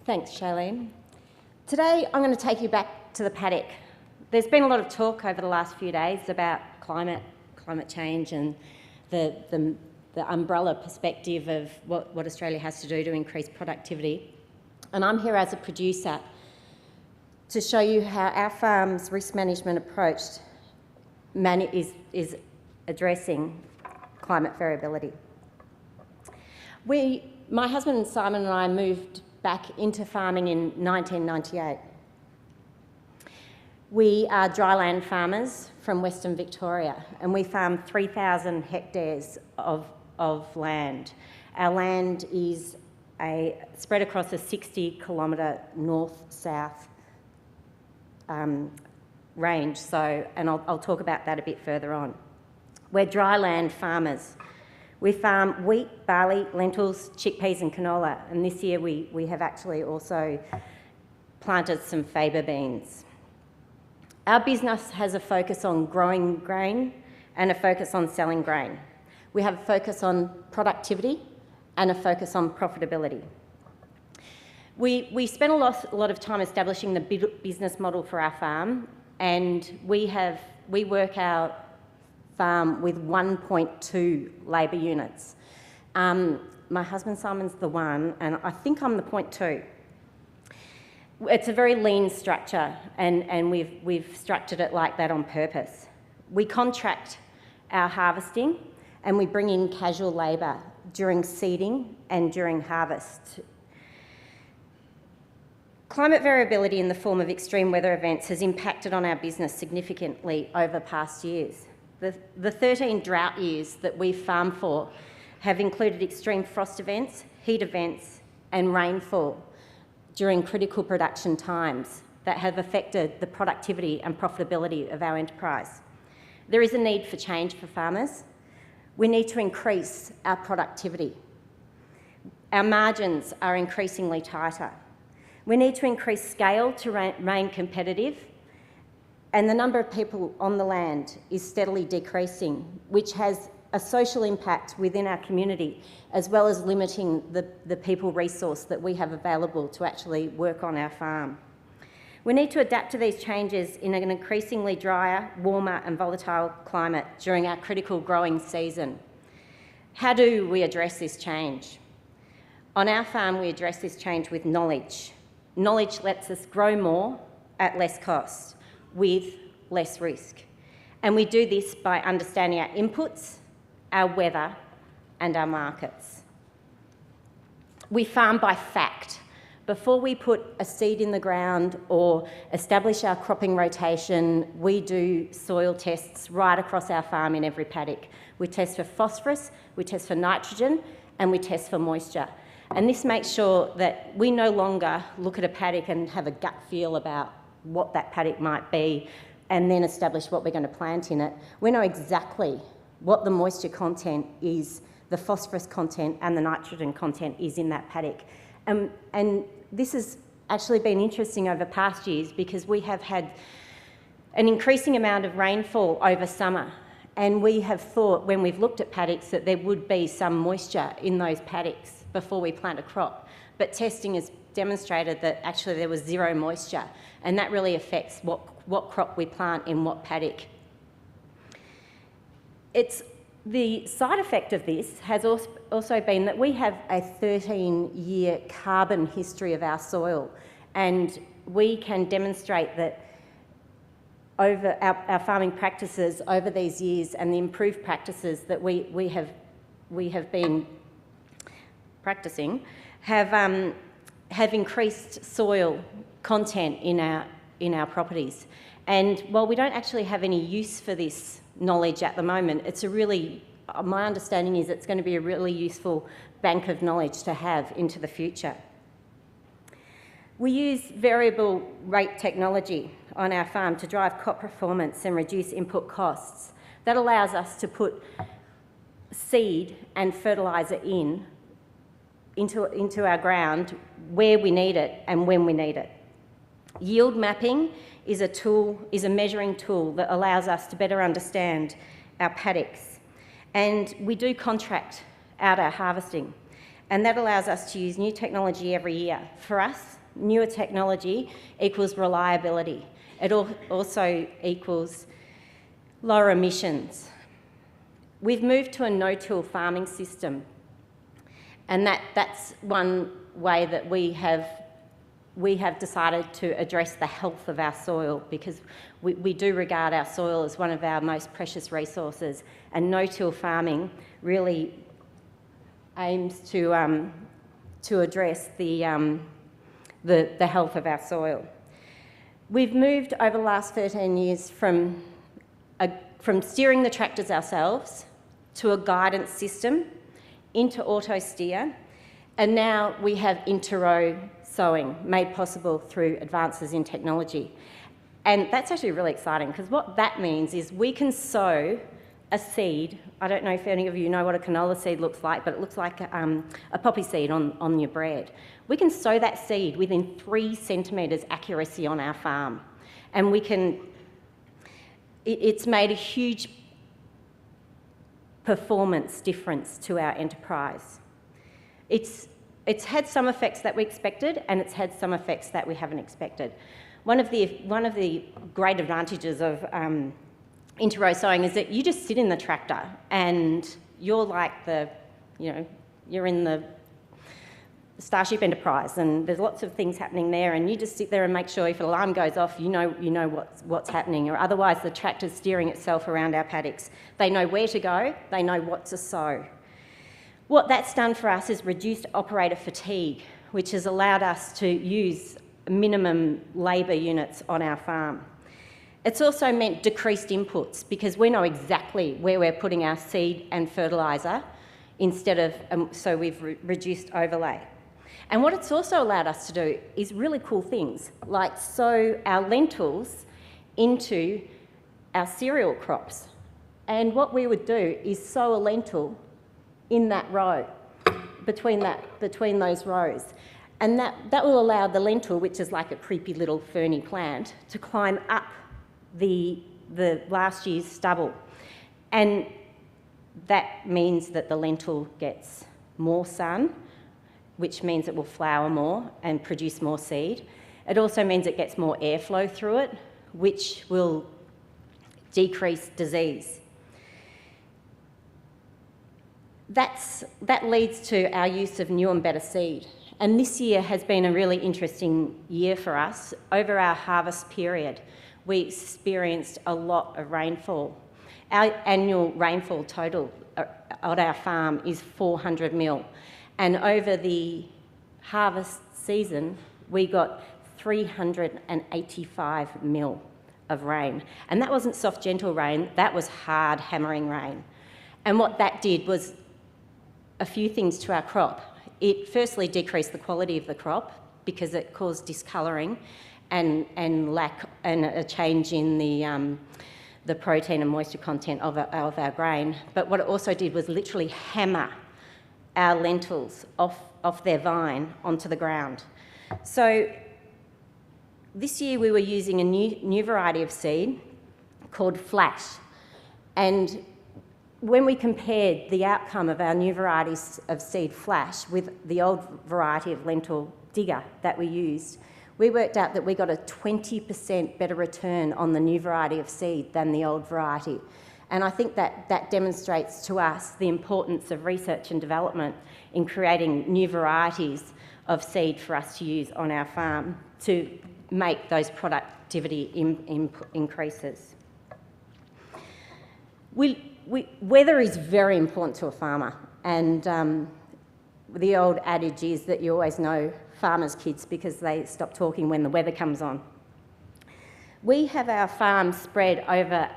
Thanks, Shailene. Today, I'm going to take you back to the paddock. There's been a lot of talk over the last few days about climate change and the umbrella perspective of what Australia has to do to increase productivity. And I'm here as a producer to show you how our farm's risk management approach is addressing climate variability. My husband Simon and I moved back into farming in 1998. We are dryland farmers from Western Victoria, and we farm 3,000 hectares of land. Our land is spread across a 60-kilometre north-south range, and I'll talk about that a bit further on. We're dryland farmers. We farm wheat, barley, lentils, chickpeas and canola, and this year we have actually also planted some faba beans. Our business has a focus on growing grain and a focus on selling grain. We have a focus on productivity and a focus on profitability. We spent a lot of time establishing the business model for our farm, and we work our farm with 1.2 labour units. My husband Simon's the 1, and I think I'm the 0.2. It's a very lean structure, and we've structured it like that on purpose. We contract our harvesting, and we bring in casual labour during seeding and during harvest. Climate variability in the form of extreme weather events has impacted on our business significantly over past years. The 13 drought years that we've farmed for have included extreme frost events, heat events and rainfall during critical production times that have affected the productivity and profitability of our enterprise. There is a need for change for farmers. We need to increase our productivity. Our margins are increasingly tighter. We need to increase scale to remain competitive, and the number of people on the land is steadily decreasing, which has a social impact within our community, as well as limiting the people resource that we have available to actually work on our farm. We need to adapt to these changes in an increasingly drier, warmer and volatile climate during our critical growing season. How do we address this change? On our farm, we address this change with knowledge. Knowledge lets us grow more at less cost, with less risk. And we do this by understanding our inputs, our weather, and our markets. We farm by fact. Before we put a seed in the ground or establish our cropping rotation, we do soil tests right across our farm in every paddock. We test for phosphorus, we test for nitrogen, and we test for moisture. And this makes sure that we no longer look at a paddock and have a gut feel about what that paddock might be and then establish what we're going to plant in it. We know exactly what the moisture content is, the phosphorus content and the nitrogen content is in that paddock. And this has actually been interesting over past years because we have had an increasing amount of rainfall over summer, and we have thought when we've looked at paddocks that there would be some moisture in those paddocks before we plant a crop. But testing has demonstrated that actually there was zero moisture, and that really affects what crop we plant in what paddock. The side effect of this has also been that we have a 13-year carbon history of our soil, and we can demonstrate that over our farming practices over these years and the improved practices that we have been practicing have increased soil content in our properties. And while we don't actually have any use for this knowledge at the moment, my understanding is it's going to be a really useful bank of knowledge to have into the future. We use variable rate technology on our farm to drive crop performance and reduce input costs. That allows us to put seed and fertiliser into our ground where we need it and when we need it. Yield mapping is a measuring tool that allows us to better understand our paddocks. And we do contract out our harvesting, and that allows us to use new technology every year for us newer technology equals reliability. It also equals lower emissions. We've moved to a no-till farming system, and that's one way that we have decided to address the health of our soil, because we do regard our soil as one of our most precious resources, and no-till farming really aims to address the health of our soil. We've moved over the last 13 years from steering the tractors ourselves to a guidance system, into auto steer, and now we have inter-row sowing made possible through advances in technology. And that's actually really exciting, because what that means is we can sow a seed. I don't know if any of you know what a canola seed looks like, but it looks like a poppy seed on your bread. We can sow that seed within 3 centimetres accuracy on our farm. And it's made a huge performance difference to our enterprise. It's had some effects that we expected, and it's had some effects that we haven't expected. One of the great advantages of inter-row sowing is that you just sit in the tractor and you're like you're in the Starship Enterprise, and there's lots of things happening there, and you just sit there and make sure if an alarm goes off, you know what's happening, or otherwise the tractor's steering itself around our paddocks. They know where to go, they know what to sow. What that's done for us is reduced operator fatigue, which has allowed us to use minimum labour units on our farm. It's also meant decreased inputs, because we know exactly where we're putting our seed and fertiliser, so we've reduced overlay. And what it's also allowed us to do is really cool things, like sow our lentils into our cereal crops. And what we would do is sow a lentil in that row, between those rows. And that will allow the lentil, which is like a creepy little ferny plant, to climb up the last year's stubble. And that means that the lentil gets more sun, which means it will flower more and produce more seed. It also means it gets more airflow through it, which will decrease disease. That leads to our use of new and better seed. And this year has been a really interesting year for us. Over our harvest period, we experienced a lot of rainfall. Our annual rainfall total on our farm is 400 mil. And over the harvest season, we got 385 mil of rain. And that wasn't soft, gentle rain, that was hard, hammering rain. And what that did was a few things to our crop. It firstly decreased the quality of the crop, because it caused discolouring and a change in the protein and moisture content of our grain. But what it also did was literally hammer our lentils off their vine onto the ground. So this year we were using a new variety of seed called Flash. And when we compared the outcome of our new varieties of seed Flash with the old variety of lentil Digger that we used, we worked out that we got a 20% better return on the new variety of seed than the old variety. And I think that demonstrates to us the importance of research and development in creating new varieties of seed for us to use on our farm to make those productivity increases. Weather is very important to a farmer, and the old adage is that you always know farmers' kids because they stop talking when the weather comes on. We have our farm spread over,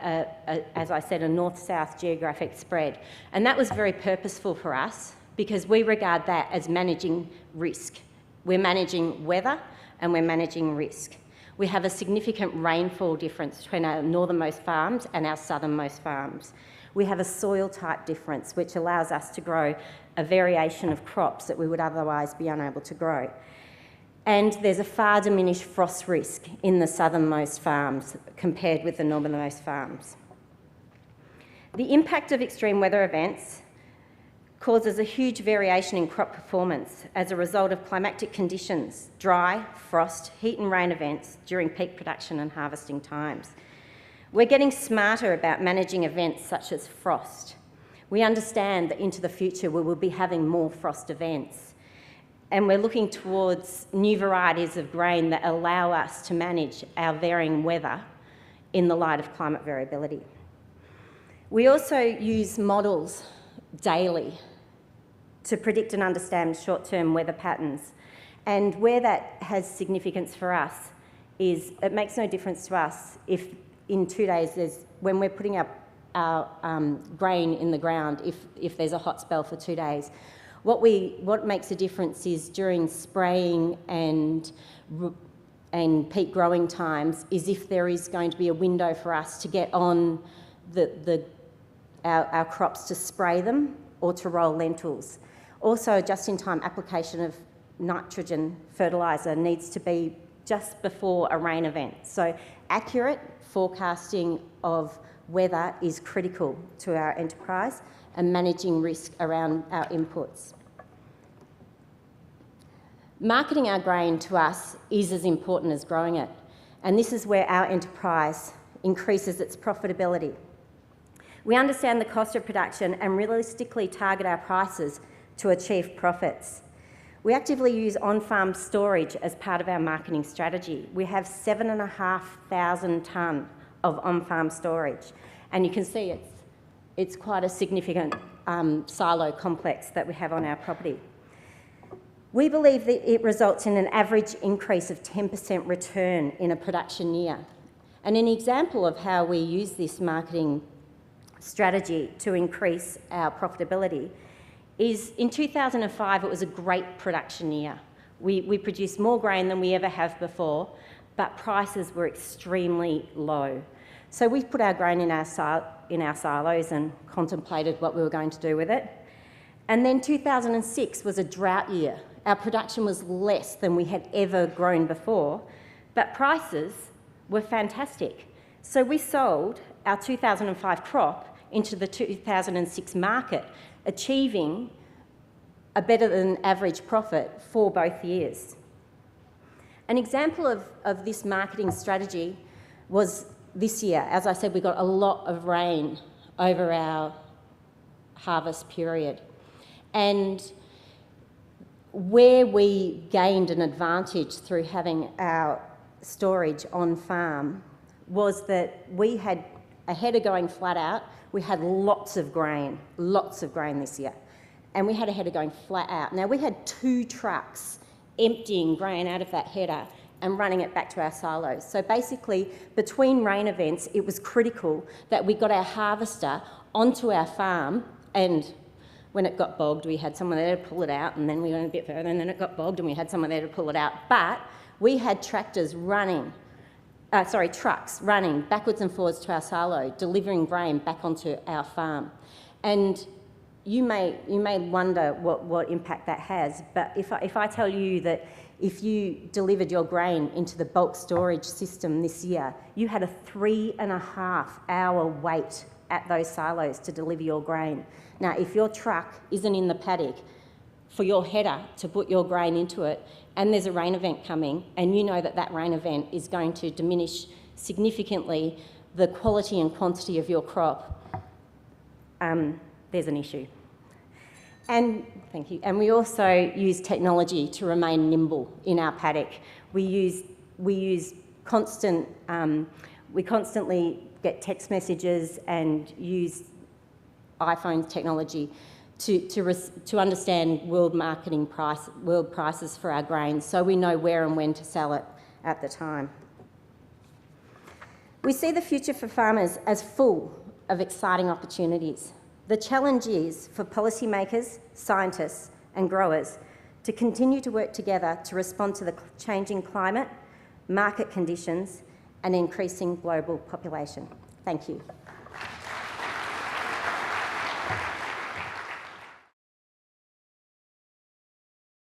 as I said, a north-south geographic spread, and that was very purposeful for us because we regard that as managing risk. We're managing weather and we're managing risk. We have a significant rainfall difference between our northernmost farms and our southernmost farms. We have a soil type difference which allows us to grow a variation of crops that we would otherwise be unable to grow. And there's a far diminished frost risk in the southernmost farms compared with the northernmost farms. The impact of extreme weather events causes a huge variation in crop performance as a result of climatic conditions, dry, frost, heat and rain events during peak production and harvesting times. We're getting smarter about managing events such as frost. We understand that into the future we will be having more frost events, and we're looking towards new varieties of grain that allow us to manage our varying weather in the light of climate variability. We also use models daily to predict and understand short-term weather patterns, and where that has significance for us is it makes no difference to us if in 2 days when we're putting our grain in the ground, if there's a hot spell for 2 days. What makes a difference is during spraying and peak growing times is if there is going to be a window for us to get on our crops to spray them or to roll lentils. Also, just-in-time application of nitrogen fertiliser needs to be just before a rain event. So accurate forecasting of weather is critical to our enterprise and managing risk around our inputs. Marketing our grain to us is as important as growing it, and this is where our enterprise increases its profitability. We understand the cost of production and realistically target our prices to achieve profits. We actively use on-farm storage as part of our marketing strategy. We have 7,500 tonne of on-farm storage, and you can see it's quite a significant silo complex that we have on our property. We believe that it results in an average increase of 10% return in a production year. And an example of how we use this marketing strategy to increase our profitability is in 2005, it was a great production year. We produced more grain than we ever have before, but prices were extremely low. So we put our grain in our silos and contemplated what we were going to do with it. And then 2006 was a drought year. Our production was less than we had ever grown before, but prices were fantastic. So we sold our 2005 crop into the 2006 market, achieving a better than average profit for both years. An example of this marketing strategy was this year. As I said, we got a lot of rain over our harvest period. And where we gained an advantage through having our storage on farm was that we had a header going flat out. We had lots of grain this year. And we had a header going flat out. Now, we had 2 trucks emptying grain out of that header and running it back to our silos. So basically, between rain events, it was critical that we got our harvester onto our farm, and when it got bogged, we had someone there to pull it out, and then we went a bit further, and then it got bogged, and we had someone there to pull it out. But we had trucks running backwards and forwards to our silo, delivering grain back onto our farm. And you may wonder what impact that has, but if I tell you that if you delivered your grain into the bulk storage system this year, you had a 3.5-hour wait at those silos to deliver your grain. Now, if your truck isn't in the paddock for your header to put your grain into it, and there's a rain event coming, and you know that that rain event is going to diminish significantly the quality and quantity of your crop, there's an issue. And thank you. And we also use technology to remain nimble in our paddock. We constantly get text messages and use iPhone technology to understand world prices for our grain, so we know where and when to sell it at the time. We see the future for farmers as full of exciting opportunities. The challenge is for policymakers, scientists and growers to continue to work together to respond to the changing climate, market conditions and increasing global population. Thank you.